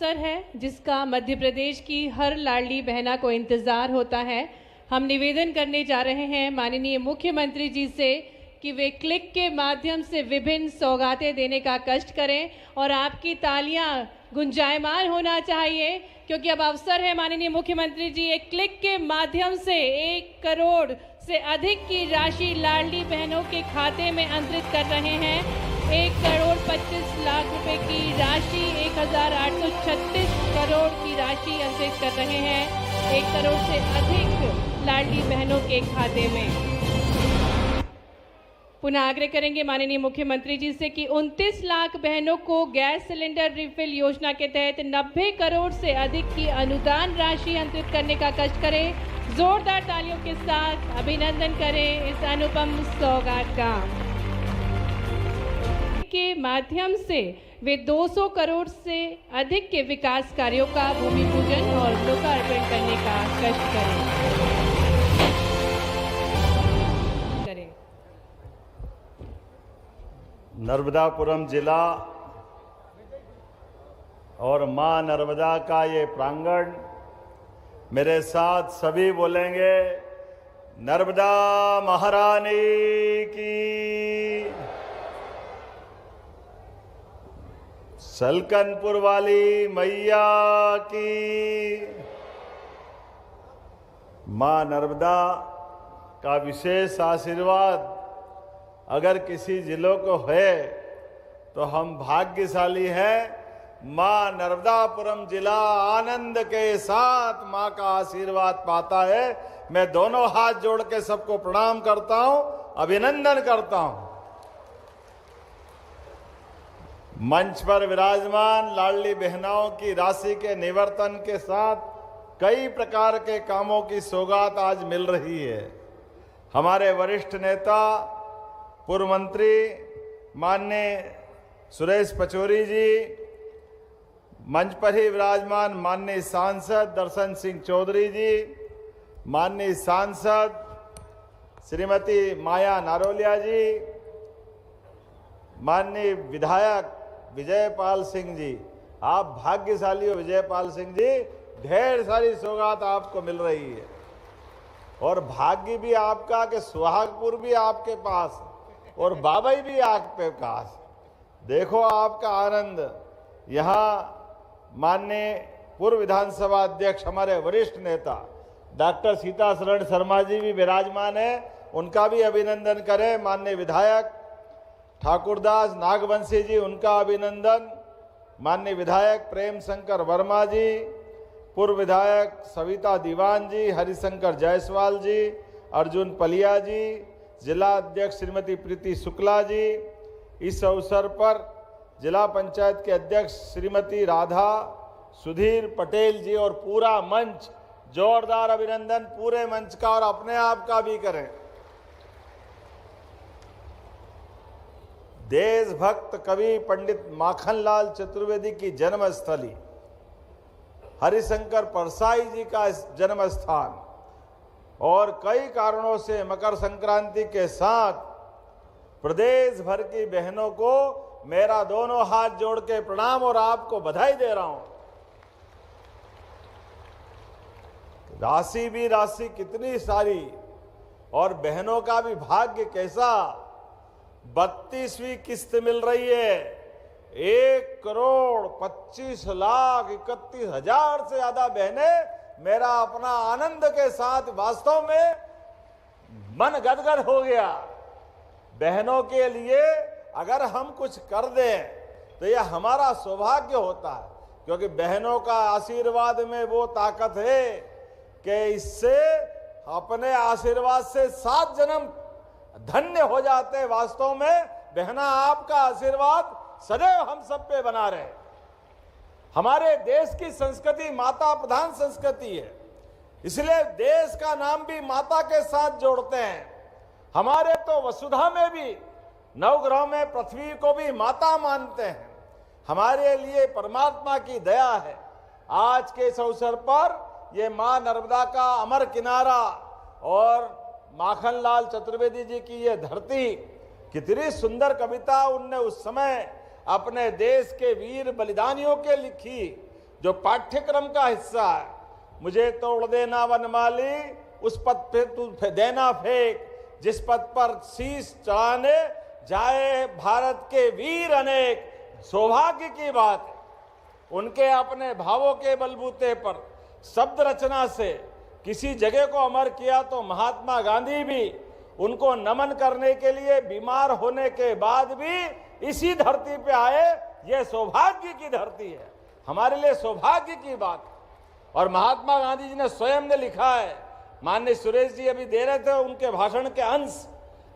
अवसर है जिसका मध्य प्रदेश की हर लाडली बहना को इंतज़ार होता है। हम निवेदन करने जा रहे हैं माननीय मुख्यमंत्री जी से कि वे क्लिक के माध्यम से विभिन्न सौगातें देने का कष्ट करें और आपकी तालियां गुंजायमान होना चाहिए, क्योंकि अब अवसर है माननीय मुख्यमंत्री जी एक क्लिक के माध्यम से 1 करोड़ से अधिक की राशि लाडली बहनों के खाते में अंतरित कर रहे हैं। 1 करोड़ 25 लाख रुपए की राशि 1836 करोड़ की राशि अंतरित कर रहे हैं 1 करोड़ से अधिक लाडली बहनों के खाते में। पुनः आग्रह करेंगे माननीय मुख्यमंत्री जी से कि 29 लाख बहनों को गैस सिलेंडर रिफिल योजना के तहत 90 करोड़ से अधिक की अनुदान राशि अंतरित करने का कष्ट करें। जोरदार तालियों के साथ अभिनंदन करें इस अनुपम सौगात का। के माध्यम से वे 200 करोड़ से अधिक के विकास कार्यों का भूमि पूजन और लोकार्पण करने का कष्ट करें। नर्मदापुरम जिला और मां नर्मदा का ये प्रांगण, मेरे साथ सभी बोलेंगे नर्मदा महारानी की, सलकनपुर वाली मैया की। मां नर्मदा का विशेष आशीर्वाद अगर किसी जिलों को है तो हम भाग्यशाली हैं। मां नर्मदापुरम जिला आनंद के साथ मां का आशीर्वाद पाता है। मैं दोनों हाथ जोड़ के सबको प्रणाम करता हूं, अभिनंदन करता हूं। मंच पर विराजमान लाडली बहनाओं की राशि के निवर्तन के साथ कई प्रकार के कामों की सौगात आज मिल रही है। हमारे वरिष्ठ नेता पूर्व मंत्री माननीय सुरेश पचौरी जी, मंच पर ही विराजमान माननीय सांसद दर्शन सिंह चौधरी जी, माननीय सांसद श्रीमती माया नारोलिया जी, माननीय विधायक विजयपाल सिंह जी, आप भाग्यशाली हो विजयपाल सिंह जी, ढेर सारी सौगात आपको मिल रही है। और भाग्य भी आपका कि सुहागपुर भी आपके पास और बाबई भी आपके पास। देखो आपका आनंद। यहाँ माननीय पूर्व विधानसभा अध्यक्ष हमारे वरिष्ठ नेता डॉक्टर सीता शरण शर्मा जी भी विराजमान है, उनका भी अभिनंदन करें। माननीय विधायक ठाकुरदास नागवंशी जी, उनका अभिनंदन। माननीय विधायक प्रेम शंकर वर्मा जी, पूर्व विधायक सविता दीवान जी, हरिशंकर जायसवाल जी, अर्जुन पलिया जी, जिला अध्यक्ष श्रीमती प्रीति शुक्ला जी। इस अवसर पर जिला पंचायत के अध्यक्ष श्रीमती राधा सुधीर पटेल जी और पूरा मंच, जोरदार अभिनंदन पूरे मंच का और अपने आप का भी करें। देशभक्त कवि पंडित माखनलाल चतुर्वेदी की जन्मस्थली, हरिशंकर परसाई जी का जन्म स्थान, और कई कारणों से मकर संक्रांति के साथ प्रदेश भर की बहनों को मेरा दोनों हाथ जोड़ के प्रणाम और आपको बधाई दे रहा हूं। राशि भी राशि कितनी सारी और बहनों का भी भाग्य कैसा। 32वीं किस्त मिल रही है। 1 करोड़ 25 लाख 31 हजार से ज्यादा बहनें मेरा अपना आनंद के साथ वास्तव में मन गदगद हो गया। बहनों के लिए अगर हम कुछ कर दें तो यह हमारा सौभाग्य होता है, क्योंकि बहनों का आशीर्वाद में वो ताकत है कि इससे अपने आशीर्वाद से 7 जन्म धन्य हो जाते हैं। वास्तव में बहना आपका आशीर्वाद सदैव हम सब पे बना रहे। हमारे देश की संस्कृति माता प्रधान संस्कृति है, इसलिए देश का नाम भी माता के साथ जोड़ते हैं। हमारे तो वसुधा में भी नवग्रह में पृथ्वी को भी माता मानते हैं। हमारे लिए परमात्मा की दया है। आज के इस अवसर पर ये मां नर्मदा का अमर किनारा और माखनलाल चतुर्वेदी जी की ये धरती, कितनी सुंदर कविता उनने उस समय अपने देश के वीर बलिदानियों के लिखी। जो पाठ्यक्रम का हिस्सा है। मुझे तोड़ देना वनमाली, उस पद पे तू देना फेंक, जिस पद पर शीश चढ़ाने जाए भारत के वीर अनेक। सौभाग्य की बात है, उनके अपने भावों के बलबूते पर शब्द रचना से किसी जगह को अमर किया तो महात्मा गांधी भी उनको नमन करने के लिए बीमार होने के बाद भी इसी धरती पे आए। ये सौभाग्य की धरती है, हमारे लिए सौभाग्य की बात। और महात्मा गांधी जी ने स्वयं ने लिखा है, माननीय सुरेश जी अभी दे रहे थे उनके भाषण के अंश,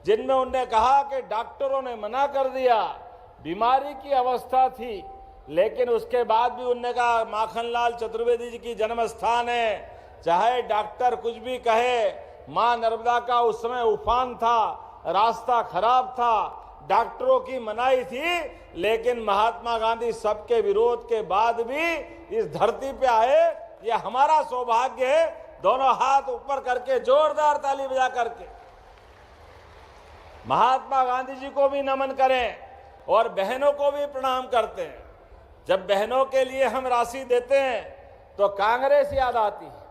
जिनमें उन्होंने कहा कि डॉक्टरों ने मना कर दिया, बीमारी की अवस्था थी, लेकिन उसके बाद भी उन्होंने कहा माखनलाल चतुर्वेदी जी की जन्म स्थान है, चाहे डॉक्टर कुछ भी कहे, मां नर्मदा का उस समय उफान था, रास्ता खराब था, डॉक्टरों की मनाही थी, लेकिन महात्मा गांधी सबके विरोध के बाद भी इस धरती पे आए। ये हमारा सौभाग्य है। दोनों हाथ ऊपर करके जोरदार ताली बजा करके महात्मा गांधी जी को भी नमन करें और बहनों को भी प्रणाम करते हैं। जब बहनों के लिए हम राशि देते हैं तो कांग्रेस याद आती है।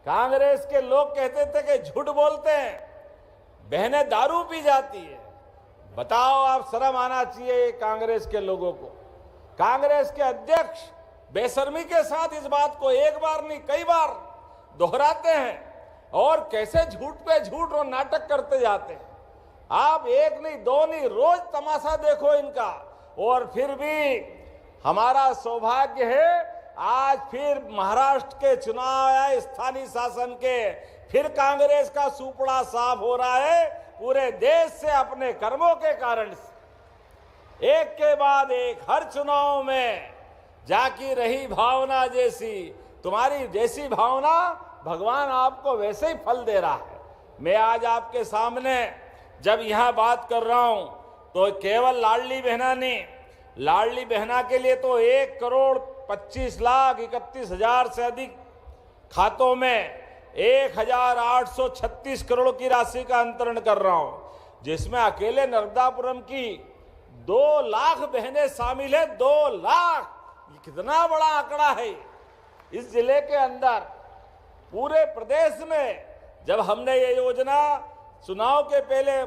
कांग्रेस के लोग कहते थे कि झूठ बोलते हैं, बहनें दारू पी जाती है। बताओ, आप शर्म आना चाहिए कांग्रेस के लोगों को। कांग्रेस के अध्यक्ष बेशर्मी के साथ इस बात को एक बार नहीं कई बार दोहराते हैं और कैसे झूठ पे झूठ और नाटक करते जाते हैं। आप एक नहीं दो नहीं रोज तमाशा देखो इनका। और फिर भी हमारा सौभाग्य है, आज फिर महाराष्ट्र के चुनाव आए स्थानीय शासन के, फिर कांग्रेस का सुपड़ा साफ हो रहा है पूरे देश से अपने कर्मों के कारण से। एक के बाद एक हर चुनाव में जाकी रही भावना जैसी, तुम्हारी जैसी भावना भगवान आपको वैसे ही फल दे रहा है। मैं आज आपके सामने जब यहां बात कर रहा हूं तो केवल लाडली बहना नहीं, लाडली बहना के लिए तो 1,25,31,000 से अधिक खातों में 1,836 करोड़ की राशि का अंतरण कर रहा हूं, जिसमें अकेले नर्मदापुरम की 2 लाख बहनें शामिल है। 2 लाख, ये कितना बड़ा आंकड़ा है। इस जिले के अंदर पूरे प्रदेश में जब हमने ये योजना चुनाव के पहले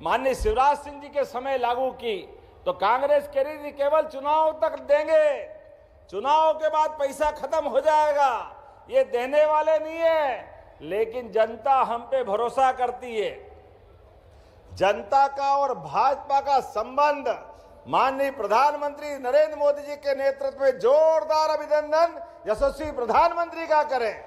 माननीय शिवराज सिंह जी के समय लागू की तो कांग्रेस कह रही थी केवल चुनाव तक देंगे, चुनाव के बाद पैसा खत्म हो जाएगा, ये देने वाले नहीं है। लेकिन जनता हम पे भरोसा करती है। जनता का और भाजपा का संबंध माननीय प्रधानमंत्री नरेंद्र मोदी जी के नेतृत्व में जोरदार अभिनंदन यशस्वी प्रधानमंत्री का करें।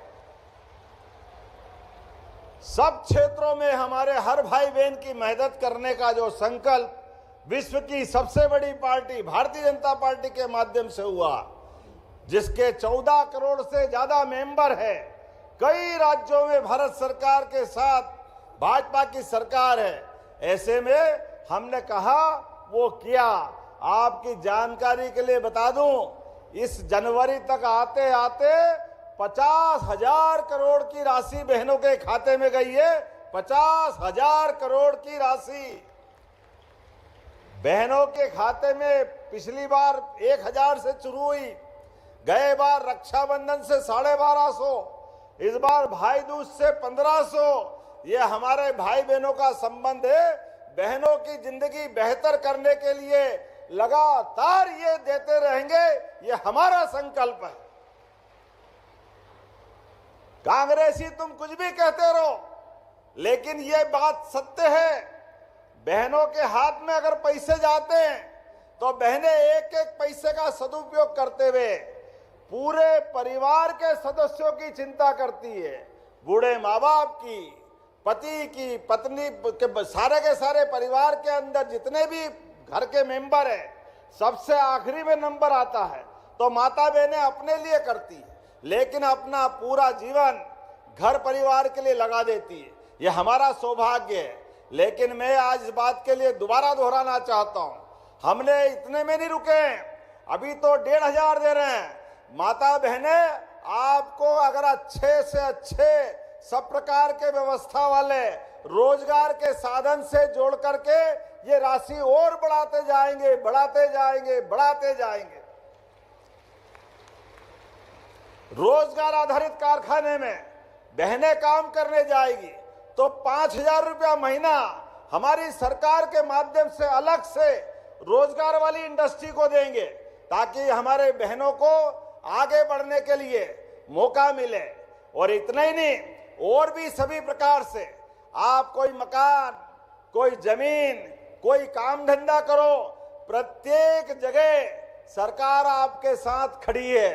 सब क्षेत्रों में हमारे हर भाई बहन की मदद करने का जो संकल्प विश्व की सबसे बड़ी पार्टी भारतीय जनता पार्टी के माध्यम से हुआ, जिसके 14 करोड़ से ज्यादा मेंबर है, कई राज्यों में भारत सरकार के साथ भाजपा की सरकार है, ऐसे में हमने कहा वो किया। आपकी जानकारी के लिए बता दूं, इस जनवरी तक आते आते 50,000 करोड़ की राशि बहनों के खाते में गई है। 50,000 करोड़ की राशि बहनों के खाते में पिछली बार 1,000 से शुरू हुई, गए बार रक्षाबंधन से 1250, इस बार भाई दूज से 1500। ये हमारे भाई बहनों का संबंध है। बहनों की जिंदगी बेहतर करने के लिए लगातार ये देते रहेंगे, ये हमारा संकल्प है। कांग्रेसी तुम कुछ भी कहते रहो, लेकिन ये बात सत्य है। बहनों के हाथ में अगर पैसे जाते हैं तो बहनें एक एक पैसे का सदुपयोग करते हुए पूरे परिवार के सदस्यों की चिंता करती है। बूढ़े माँ बाप की, पति की, पत्नी के, सारे के सारे परिवार के अंदर जितने भी घर के मेंबर हैं, सबसे आखिरी में नंबर आता है तो माता बहनें अपने लिए करती है, लेकिन अपना पूरा जीवन घर परिवार के लिए लगा देती है। ये हमारा सौभाग्य है। लेकिन मैं आज इस बात के लिए दोबारा दोहराना चाहता हूं, हमने इतने में नहीं रुके, अभी तो 1,500 दे रहे हैं। माता बहनें, आपको अगर अच्छे से अच्छे सब प्रकार के व्यवस्था वाले रोजगार के साधन से जोड़ करके ये राशि और बढ़ाते जाएंगे, बढ़ाते जाएंगे, बढ़ाते जाएंगे। रोजगार आधारित कारखाने में बहनें काम करने जाएगी तो 5,000 रुपया महीना हमारी सरकार के माध्यम से अलग से रोजगार वाली इंडस्ट्री को देंगे, ताकि हमारे बहनों को आगे बढ़ने के लिए मौका मिले। और इतना ही नहीं, और भी सभी प्रकार से आप कोई मकान, कोई जमीन, कोई काम धंधा करो, प्रत्येक जगह सरकार आपके साथ खड़ी है।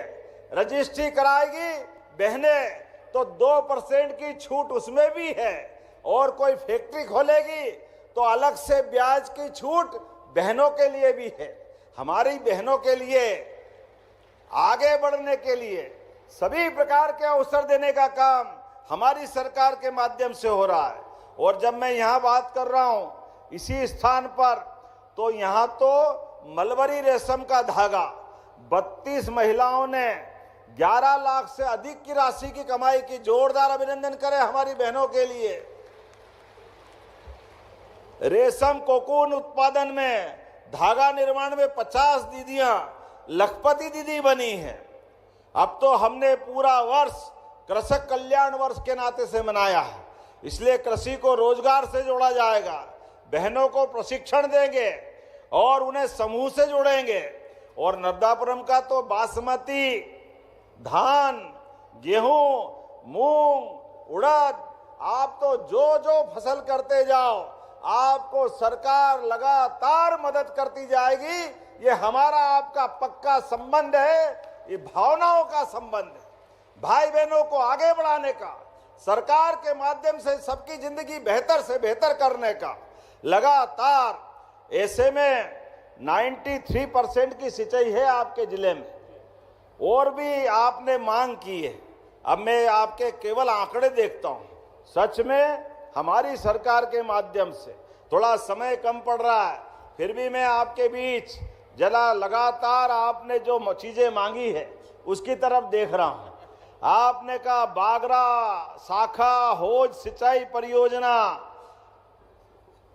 रजिस्ट्री कराएगी बहनें तो 2% की छूट उसमें भी है, और कोई फैक्ट्री खोलेगी तो अलग से ब्याज की छूट बहनों के लिए भी है। हमारी बहनों के लिए आगे बढ़ने के लिए सभी प्रकार के अवसर देने का काम हमारी सरकार के माध्यम से हो रहा है। और जब मैं यहाँ बात कर रहा हूँ इसी स्थान पर, तो यहाँ तो मलबरी रेशम का धागा 32 महिलाओं ने 11 लाख से अधिक की राशि की कमाई की। जोरदार अभिनंदन करें हमारी बहनों के लिए। रेशम कोकून उत्पादन में, धागा निर्माण में 50 दीदियां लखपति दीदी बनी हैं। अब तो हमने पूरा वर्ष कृषक कल्याण वर्ष के नाते से मनाया है, इसलिए कृषि को रोजगार से जोड़ा जाएगा। बहनों को प्रशिक्षण देंगे और उन्हें समूह से जोड़ेंगे। और नर्मदापुरम का तो बासमती धान, गेहूं, मूंग, उड़द, आप तो जो जो फसल करते जाओ आपको सरकार लगातार मदद करती जाएगी। ये हमारा आपका पक्का संबंध है, ये भावनाओं का संबंध है। भाई बहनों को आगे बढ़ाने का, सरकार के माध्यम से सबकी जिंदगी बेहतर से बेहतर करने का लगातार। ऐसे में 93% की सिंचाई है आपके जिले में, और भी आपने मांग की है। अब मैं आपके केवल आंकड़े देखता हूं। सच में हमारी सरकार के माध्यम से थोड़ा समय कम पड़ रहा है, फिर भी मैं आपके बीच जला लगातार आपने जो चीजें मांगी है उसकी तरफ देख रहा हूं। आपने कहा बागरा शाखा होज सिंचाई परियोजना,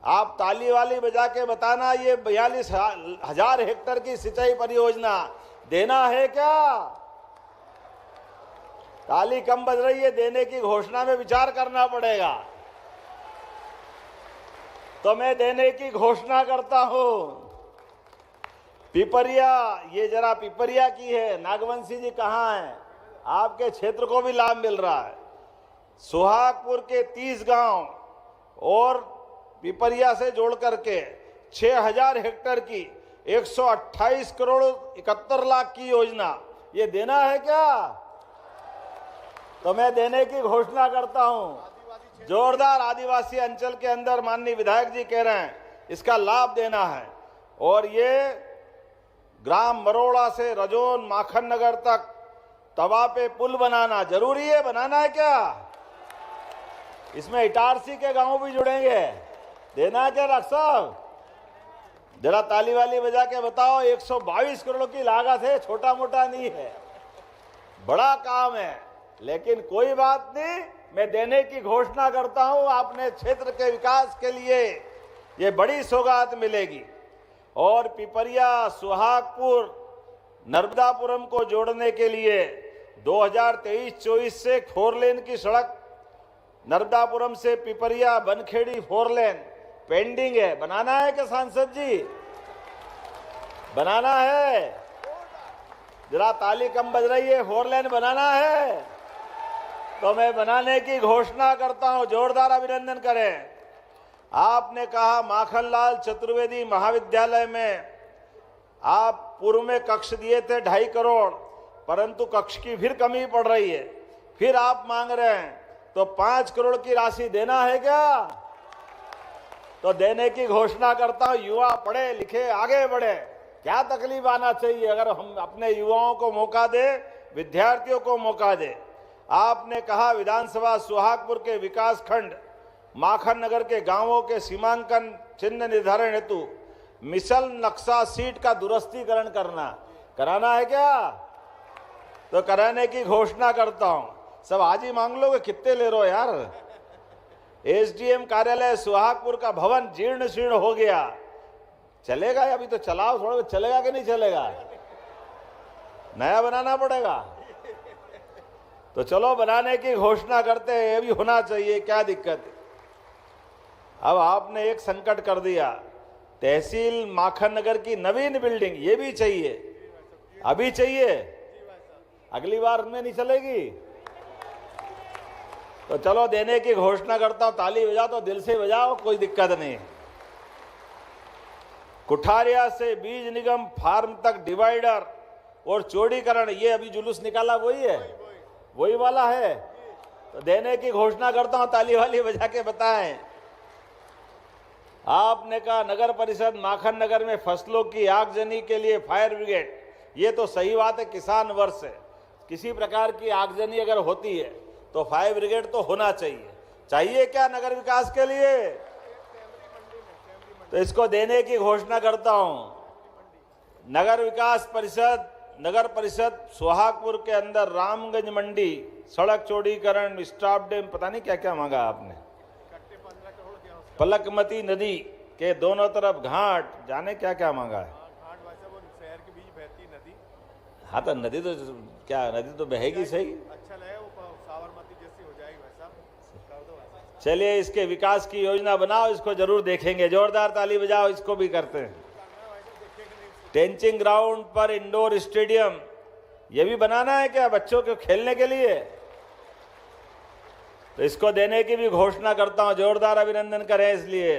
आप ताली वाली बजा के बताना, ये 42,000 हेक्टेयर की सिंचाई परियोजना देना है क्या? ताली कम बज रही है, देने की घोषणा में विचार करना पड़ेगा। तो मैं देने की घोषणा करता हूं। पिपरिया, ये जरा पिपरिया की है, नागवंशी जी कहाँ हैं? आपके क्षेत्र को भी लाभ मिल रहा है। सुहागपुर के 30 गांव और पिपरिया से जोड़ करके 6,000 हेक्टेयर की 128 करोड़ 71 लाख की योजना, ये देना है क्या? तो मैं देने की घोषणा करता हूं। जोरदार आदिवासी अंचल के अंदर माननीय विधायक जी कह रहे हैं इसका लाभ देना है। और ये ग्राम मरोड़ा से रजोन माखन नगर तक तवा पे पुल बनाना जरूरी है, बनाना है क्या? इसमें इटारसी के गांव भी जुड़ेंगे, देना है क्या डॉक्टर साहब? जरा ताली वाली बजा के बताओ। 122 करोड़ की लागत है, छोटा मोटा नहीं है, बड़ा काम है। लेकिन कोई बात नहीं, मैं देने की घोषणा करता हूं। आपने क्षेत्र के विकास के लिए ये बड़ी सौगात मिलेगी। और पिपरिया, सुहागपुर, नर्मदापुरम को जोड़ने के लिए 2023-24 से 4 लेन की सड़क नर्मदापुरम से पिपरिया बनखेड़ी 4 लेन पेंडिंग है। बनाना है क्या सांसद जी? बनाना है? जरा ताली कम बज रही है। 4 लेन बनाना है तो मैं बनाने की घोषणा करता हूं। जोरदार अभिनंदन करें। आपने कहा माखनलाल चतुर्वेदी महाविद्यालय में आप पूर्व में कक्ष दिए थे 2.5 करोड़, परंतु कक्ष की फिर कमी पड़ रही है, फिर आप मांग रहे हैं, तो 5 करोड़ की राशि देना है क्या? तो देने की घोषणा करता हूं। युवा पढ़े लिखे आगे बढ़े, क्या तकलीफ आना चाहिए अगर हम अपने युवाओं को मौका दे, विद्यार्थियों को मौका दे। आपने कहा विधानसभा सुहागपुर के विकास खंड माखन नगर के गांवों के सीमांकन चिन्ह निर्धारण हेतु मिसल नक्शा सीट का दुरुस्तीकरण कराना है क्या? तो कराने की घोषणा करता हूं। सब आज ही मांग लोगे, कितने ले रहे हो यार? एसडीएम कार्यालय सुहागपुर का भवन जीर्ण शीर्ण हो गया, चलेगा? अभी तो चलाओ, थोड़ा चलेगा कि नहीं चलेगा? नया बनाना पड़ेगा। तो चलो बनाने की घोषणा करते हैं, ये भी होना चाहिए, क्या दिक्कत है। अब आपने एक संकट कर दिया, तहसील माखन नगर की नवीन बिल्डिंग, ये भी चाहिए, अभी चाहिए, अगली बार में नहीं चलेगी। तो चलो देने की घोषणा करता हूं, ताली बजाओ तो दिल से बजाओ, कोई दिक्कत नहीं। कुठारिया से बीज निगम फार्म तक डिवाइडर और चौड़ीकरण, ये अभी जुलूस निकाला वही है, वही वाला है। तो देने की घोषणा करता हूं, ताली वाली बजा के बताएं। आपने कहा नगर परिषद माखन नगर में फसलों की आगजनी के लिए फायर ब्रिगेड, ये तो सही बात है, किसान वर्ष है, किसी प्रकार की आगजनी अगर होती है तो फायर ब्रिगेड तो होना चाहिए। चाहिए क्या नगर विकास के लिए? तो इसको देने की घोषणा करता हूं। नगर परिषद सोहागपुर के अंदर रामगंज मंडी सड़क चौड़ीकरण, स्टाफ डैम, पता नहीं क्या क्या मांगा आपने, पलकमती नदी के दोनों तरफ घाट, जाने क्या क्या मांगा है। शहर के बीच बहती नदी, हाँ तो नदी तो क्या, नदी तो बहेगी सही, अच्छा लगे वो साबरमती जैसी हो जाएगी वैसा कर दो वैसा। चलिए इसके विकास की योजना बनाओ, इसको जरूर देखेंगे, जोरदार ताली बजाओ, इसको भी करते हैं। टेंचिंग ग्राउंड पर इंडोर स्टेडियम, ये भी बनाना है क्या बच्चों के खेलने के लिए? तो इसको देने की भी घोषणा करता हूं, जोरदार अभिनंदन करें इसलिए।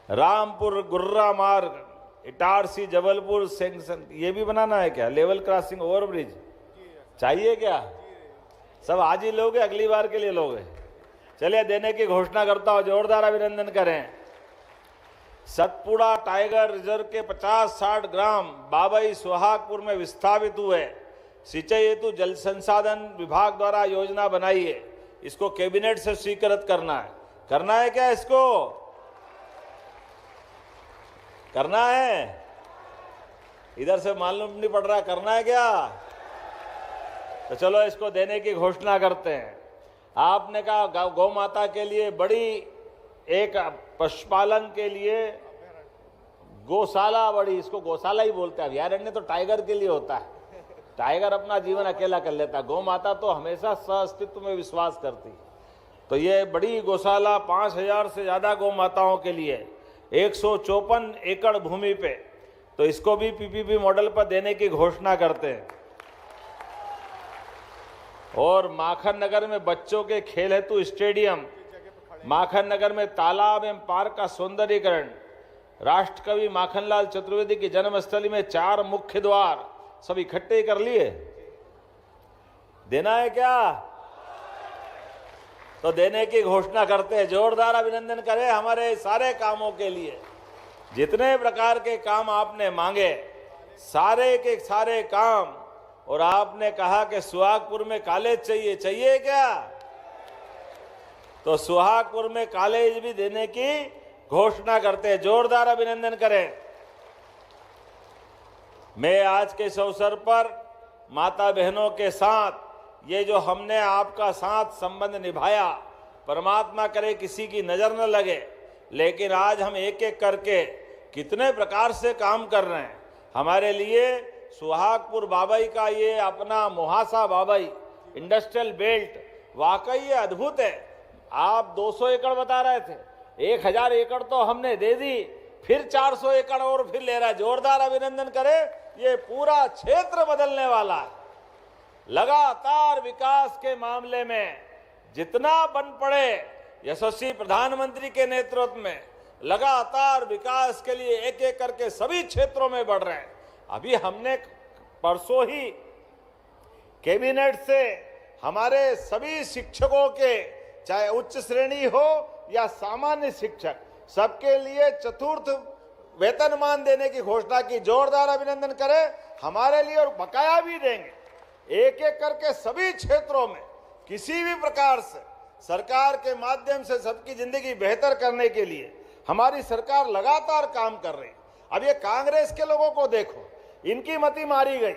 रामपुर गुर्रा मार्ग इटारसी जबलपुर सेक्शन, ये भी बनाना है क्या? लेवल क्रॉसिंग ओवरब्रिज चाहिए क्या? सब आज ही लोगे, अगली बार के लिए लोगे? चलिए देने की घोषणा करता हूं, जोरदार अभिनंदन करें। सतपुड़ा टाइगर रिजर्व के 50-60 ग्राम बाबई सोहागपुर में विस्थापित हुए, सिंचाई हेतु जल संसाधन विभाग द्वारा योजना बनाई है, इसको कैबिनेट से स्वीकृत करना है क्या? इसको करना है, इधर से मालूम नहीं पड़ रहा, करना है क्या? तो चलो इसको देने की घोषणा करते हैं। आपने कहा गौ माता के लिए बड़ी एक पशुपालन के लिए गौशाला, बड़ी, इसको गौशाला ही बोलते हैं, अभयारण्य तो टाइगर के लिए होता है, टाइगर अपना जीवन अकेला कर लेता है, गौ माता तो हमेशा सह अस्तित्व में विश्वास करती है। तो ये बड़ी गौशाला 5000 से ज्यादा गौ माताओं के लिए 154 एकड़ भूमि पे, तो इसको भी पीपीपी मॉडल पर देने की घोषणा करते हैं। और माखन नगर में बच्चों के खेल हेतु स्टेडियम, माखन नगर में तालाब एवं पार्क का सौंदर्यीकरण, राष्ट्रकवि माखनलाल चतुर्वेदी की जन्मस्थली में 4 मुख्य द्वार, सब इकट्ठे कर लिए, देना है क्या? तो देने की घोषणा करते हैं, जोरदार अभिनंदन करें हमारे सारे कामों के लिए। जितने प्रकार के काम आपने मांगे, सारे के सारे काम, और आपने कहा कि सुहागपुर में कॉलेज चाहिए क्या? तो सुहागपुर में कॉलेज भी देने की घोषणा करते हैं, जोरदार अभिनंदन करें। मैं आज के इस अवसर पर माता बहनों के साथ ये जो हमने आपका साथ संबंध निभाया, परमात्मा करे किसी की नजर न लगे, लेकिन आज हम एक एक करके कितने प्रकार से काम कर रहे हैं। हमारे लिए सुहागपुर बाबई का ये अपना मुहासा बाबई इंडस्ट्रियल बेल्ट वाकई ये अद्भुत है। आप 200 एकड़ बता रहे थे, 1000 एकड़ तो हमने दे दी, फिर 400 एकड़ और फिर ले रहा है, जोरदार अभिनंदन करें। ये पूरा क्षेत्र बदलने वाला है। लगातार विकास के मामले में जितना बन पड़े, यशस्वी प्रधानमंत्री के नेतृत्व में लगातार विकास के लिए एक एक करके सभी क्षेत्रों में बढ़ रहे हैं। अभी हमने परसों ही कैबिनेट से हमारे सभी शिक्षकों के, चाहे उच्च श्रेणी हो या सामान्य शिक्षक, सबके लिए चतुर्थ वेतनमान देने की घोषणा की, जोरदार अभिनंदन करें हमारे लिए, और बकाया भी देंगे। एक एक करके सभी क्षेत्रों में किसी भी प्रकार से सरकार के माध्यम से सबकी जिंदगी बेहतर करने के लिए हमारी सरकार लगातार काम कर रही है। अब ये कांग्रेस के लोगों को देखो, इनकी मति मारी गई।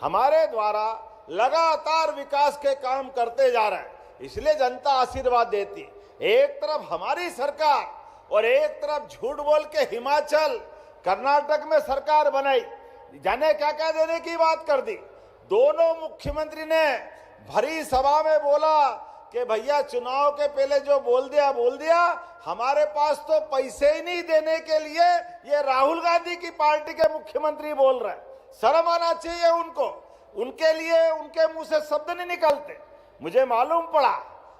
हमारे द्वारा लगातार विकास के काम करते जा रहे हैं, इसलिए जनता आशीर्वाद देती है। एक तरफ हमारी सरकार और एक तरफ झूठ बोल के हिमाचल कर्नाटक में सरकार बनाई, जाने क्या क्या देने की बात कर दी। दोनों मुख्यमंत्री ने भरी सभा में बोला कि भैया चुनाव के पहले जो बोल दिया, हमारे पास तो पैसे ही नहीं देने के लिए ये राहुल गांधी की पार्टी के मुख्यमंत्री बोल रहे हैं। शर्म आना चाहिए उनको, उनके लिए उनके मुंह से शब्द नहीं निकलते। मुझे मालूम पड़ा,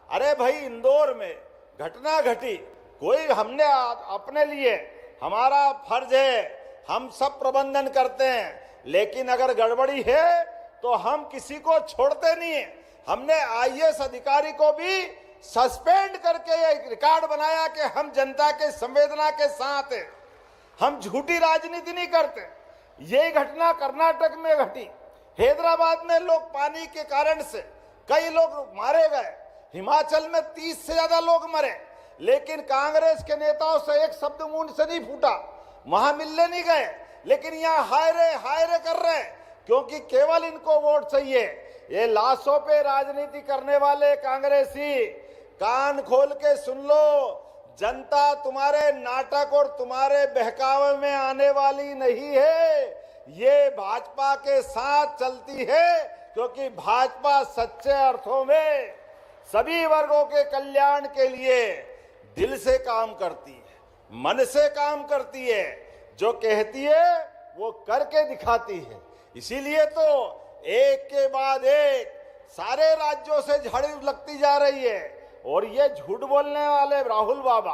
अरे भाई इंदौर में घटना घटी, कोई हमने अपने लिए, हमारा फर्ज है, हम सब प्रबंधन करते हैं, लेकिन अगर गड़बड़ी है तो हम किसी को छोड़ते नहीं है। हमने आईएएस अधिकारी को भी सस्पेंड करके एक रिकॉर्ड बनाया कि हम जनता के संवेदना के साथ हैं, हम झूठी राजनीति नहीं करते। ये घटना कर्नाटक में घटी, हैदराबाद में लोग पानी के कारण से कई लोग मारे गए, हिमाचल में 30 से ज्यादा लोग मरे, लेकिन कांग्रेस के नेताओं से एक शब्द मुंह से नहीं फूटा, वहां मिलने नहीं गए। लेकिन यहाँ हाय रे कर रहे, क्योंकि केवल इनको वोट चाहिए। ये लाशों पे राजनीति करने वाले कांग्रेसी, कान खोल के सुन लो, जनता तुम्हारे नाटक और तुम्हारे बहकावे में आने वाली नहीं है। ये भाजपा के साथ चलती है, क्योंकि भाजपा सच्चे अर्थों में सभी वर्गों के कल्याण के लिए दिल से काम करती है, मन से काम करती है, जो कहती है वो करके दिखाती है। इसीलिए तो एक के बाद एक सारे राज्यों से झड़ी लगती जा रही है। और ये झूठ बोलने वाले राहुल बाबा,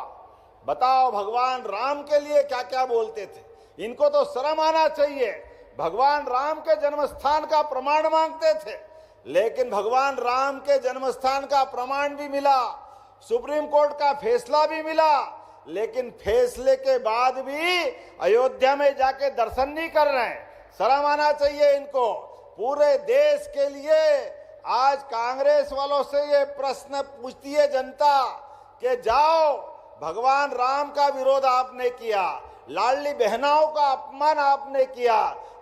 बताओ भगवान राम के लिए क्या क्या बोलते थे, इनको तो शर्म आना चाहिए। भगवान राम के जन्मस्थान का प्रमाण मांगते थे, लेकिन भगवान राम के जन्मस्थान का प्रमाण भी मिला, सुप्रीम कोर्ट का फैसला भी मिला, लेकिन फैसले के बाद भी अयोध्या में जाके दर्शन नहीं कर रहे हैं। शर्म आना चाहिए इनको। पूरे देश के लिए आज कांग्रेस वालों से ये प्रश्न पूछती है जनता कि जाओ, भगवान राम का विरोध आपने किया, लाडली बहनों का अपमान आपने किया,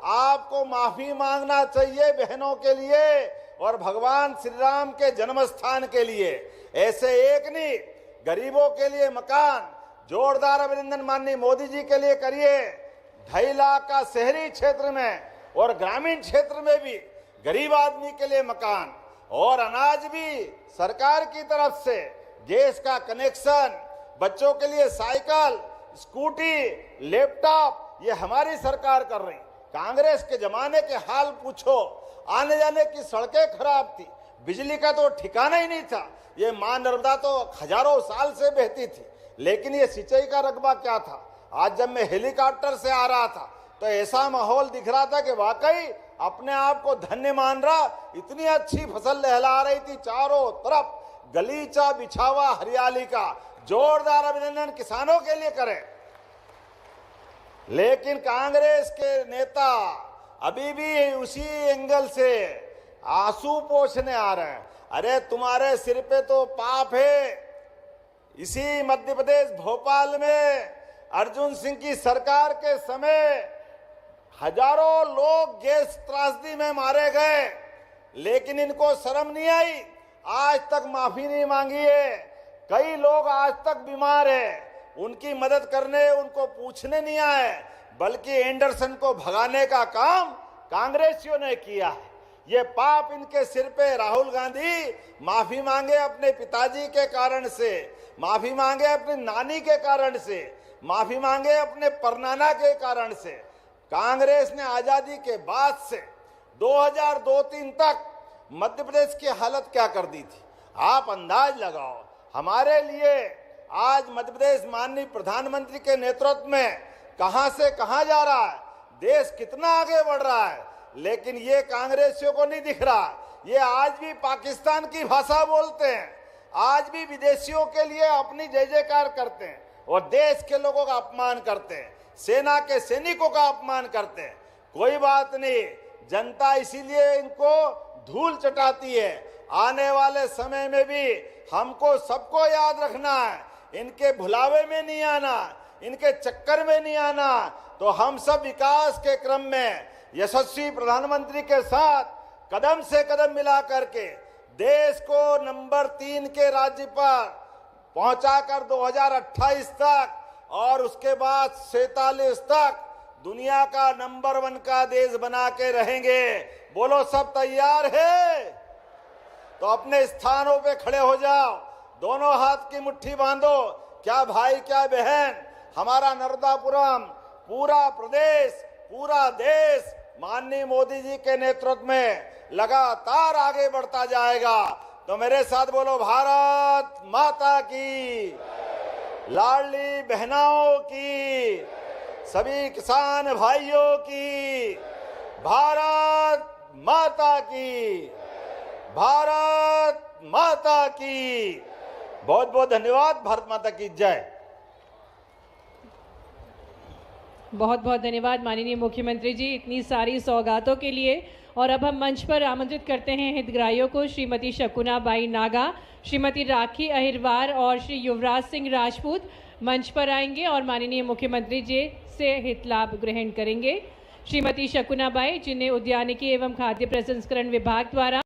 आपको माफी मांगना चाहिए बहनों के लिए और भगवान श्री राम के जन्म स्थान के लिए। ऐसे एक नहीं, गरीबों के लिए मकान, जोरदार अभिनंदन माननीय मोदी जी के लिए करिए। 2.5 लाख का शहरी क्षेत्र में और ग्रामीण क्षेत्र में भी गरीब आदमी के लिए मकान और अनाज भी सरकार की तरफ से, गैस का कनेक्शन, बच्चों के लिए साइकिल, स्कूटी, लैपटॉप, ये हमारी सरकार कर रही। कांग्रेस के जमाने के हाल पूछो, आने जाने की सड़कें खराब थी, बिजली का तो ठिकाना ही नहीं था। ये मां नर्मदा तो हजारों साल से बहती थी, लेकिन ये सिंचाई का रकबा क्या था। आज जब मैं हेलीकॉप्टर से आ रहा था तो ऐसा माहौल दिख रहा था कि वाकई अपने आप को धन्य मान रहा। इतनी अच्छी फसल लहला रही थी, चारों तरफ गलीचा बिछावा हरियाली का। जोरदार अभिनंदन किसानों के लिए करें। लेकिन कांग्रेस के नेता अभी भी उसी एंगल से आंसू पोंछने आ रहे हैं। अरे तुम्हारे सिर पे तो पाप है। इसी मध्य प्रदेश भोपाल में अर्जुन सिंह की सरकार के समय हजारों लोग गैस त्रासदी में मारे गए, लेकिन इनको शर्म नहीं आई, आज तक माफी नहीं मांगी है। कई लोग आज तक बीमार हैं, उनकी मदद करने उनको पूछने नहीं आए, बल्कि एंडरसन को भगाने का काम कांग्रेसियों ने किया है। ये पाप इनके सिर पे। राहुल गांधी माफी मांगे अपने पिताजी के कारण से, माफी मांगे अपनी नानी के कारण से, माफी मांगे अपने परनाना के कारण से। कांग्रेस ने आजादी के बाद से 2002-03 तक मध्य प्रदेश की हालत क्या कर दी थी, आप अंदाज लगाओ। हमारे लिए आज मध्य प्रदेश माननीय प्रधानमंत्री के नेतृत्व में कहां से कहां जा रहा है, देश कितना आगे बढ़ रहा है, लेकिन ये कांग्रेसियों को नहीं दिख रहा। ये आज भी पाकिस्तान की भाषा बोलते हैं, आज भी विदेशियों के लिए अपनी जय जयकार करते हैं और देश के लोगों का अपमान करते हैं, सेना के सैनिकों का अपमान करते हैं। कोई बात नहीं, जनता इसीलिए इनको धूल चटाती है। आने वाले समय में भी हमको सबको याद रखना है, इनके भुलावे में नहीं आना, इनके चक्कर में नहीं आना। तो हम सब विकास के क्रम में यशस्वी प्रधानमंत्री के साथ कदम से कदम मिला करके देश को नंबर 3 के राज्य पर पहुंचाकर 2028 तक और उसके बाद 47 तक दुनिया का नंबर 1 का देश बना के रहेंगे। बोलो सब तैयार है? तो अपने स्थानों पे खड़े हो जाओ, दोनों हाथ की मुट्ठी बांधो। क्या भाई क्या बहन, हमारा नर्मदापुरम, पूरा प्रदेश, पूरा देश माननीय मोदी जी के नेतृत्व में लगातार आगे बढ़ता जाएगा। तो मेरे साथ बोलो, भारत माता की, लाडली बहनाओं की, सभी किसान भाइयों की, भारत माता की, भारत माता की। बहुत बहुत धन्यवाद। भारत माता की जय। बहुत बहुत धन्यवाद माननीय मुख्यमंत्री जी इतनी सारी सौगातों के लिए। और अब हम मंच पर आमंत्रित करते हैं हितग्राहियों को। श्रीमती शकुना बाई नागा, श्रीमती राखी अहिरवार और श्री युवराज सिंह राजपूत मंच पर आएंगे और माननीय मुख्यमंत्री जी से हित लाभ ग्रहण करेंगे। श्रीमती शकुना बाई, जिन्हें उद्यानिकी एवं खाद्य प्रसंस्करण विभाग द्वारा